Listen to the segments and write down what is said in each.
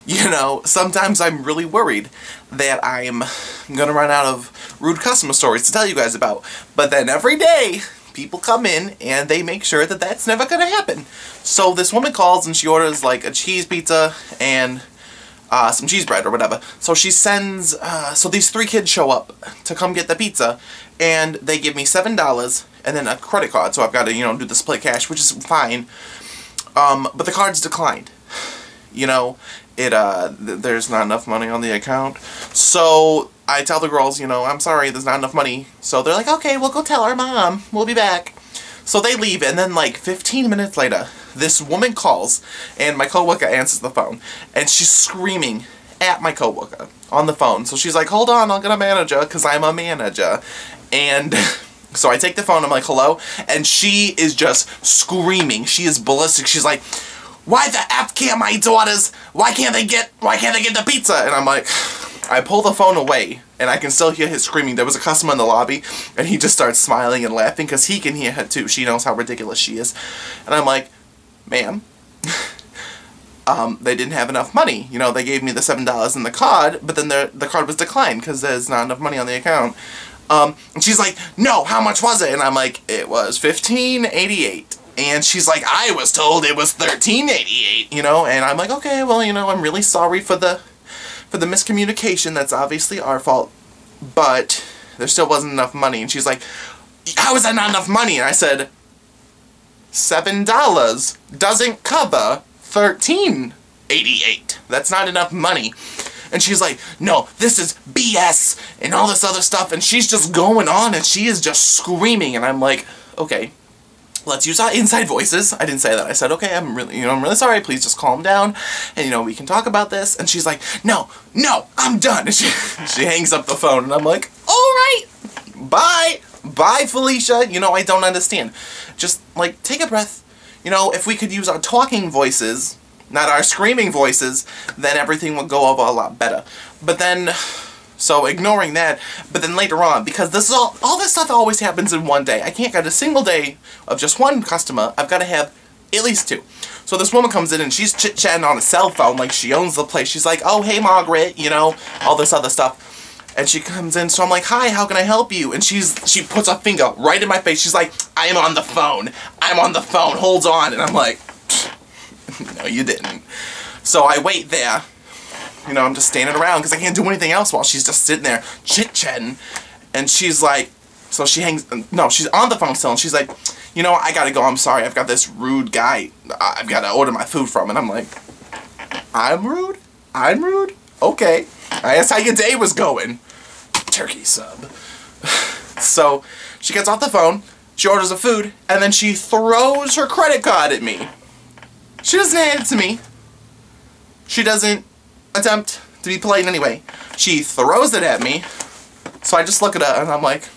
You know, sometimes I'm really worried that I'm gonna run out of rude customer stories to tell you guys about. But then every day, people come in and they make sure that that's never gonna happen. So this woman calls and she orders like a cheese pizza and some cheese bread or whatever. So she sends, so these 3 kids show up to come get the pizza, and they give me $7 and then a credit card. So I've got to, you know, do the split cash, which is fine. But the card's declined. You know, there's not enough money on the account. So I tell the girls, you know, I'm sorry, there's not enough money. So they're like, okay, we'll go tell our mom. We'll be back. So they leave, and then like 15 minutes later, this woman calls, and my coworker answers the phone, and she's screaming at my coworker on the phone. So she's like, hold on, I'll get a manager, because I'm a manager. And so I take the phone, I'm like, hello? And she is just screaming. She is ballistic. She's like, why the F can't my daughters, why can't they get the pizza? And I'm like, I pull the phone away, and I can still hear his screaming. There was a customer in the lobby, and he just starts smiling and laughing, because he can hear her too. She knows how ridiculous she is. And I'm like, ma'am, they didn't have enough money. You know, they gave me the $7 in the card, but then the card was declined, because there's not enough money on the account. And she's like, no, how much was it? And I'm like, it was $15.88. And she's like, I was told it was $13.88, you know? And I'm like, okay, well, you know, I'm really sorry for the miscommunication. That's obviously our fault. But there still wasn't enough money. And she's like, how is that not enough money? And I said, $7 doesn't cover $13.88. That's not enough money. And she's like, no, this is BS and all this other stuff. And she's just going on, and she is just screaming. And I'm like, okay, let's use our inside voices. I didn't say that. I said, okay, I'm really sorry. Please just calm down, and, you know, we can talk about this. And she's like, no, I'm done. And she hangs up the phone, and I'm like, all right, bye, Felicia. You know, I don't understand. Just, like, take a breath. You know, if we could use our talking voices, not our screaming voices, then everything would go over a lot better. But then, so ignoring that, but then later on, because this is all this stuff always happens in one day. I can't get a single day of just one customer. I've got to have at least 2. So this woman comes in, and she's chit-chatting on a cell phone like she owns the place. She's like, oh, hey, Margaret, you know, all this other stuff. And she comes in, so I'm like, hi, how can I help you? And she puts a finger right in my face. She's like, I'm on the phone, hold on. And I'm like, no, you didn't. So I wait there. You know, I'm just standing around because I can't do anything else while she's just sitting there chit-chatting. And she's like, so she hangs, no, she's on the phone still, and she's like, you know, I gotta go, I'm sorry, I've got this rude guy I've got to order my food from. And I'm like, I'm rude? Okay. I asked how your day was going. Turkey sub. So she gets off the phone, she orders the food, and then she throws her credit card at me. She doesn't hand it to me. She doesn't attempt to be polite in any way. She throws it at me. So I just look at her, and I'm like,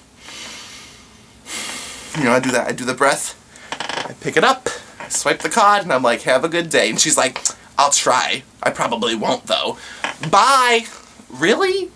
you know, I do that. I do the breath. I pick it up. I swipe the card, and I'm like, have a good day. And she's like, I'll try. I probably won't, though. Bye. Really?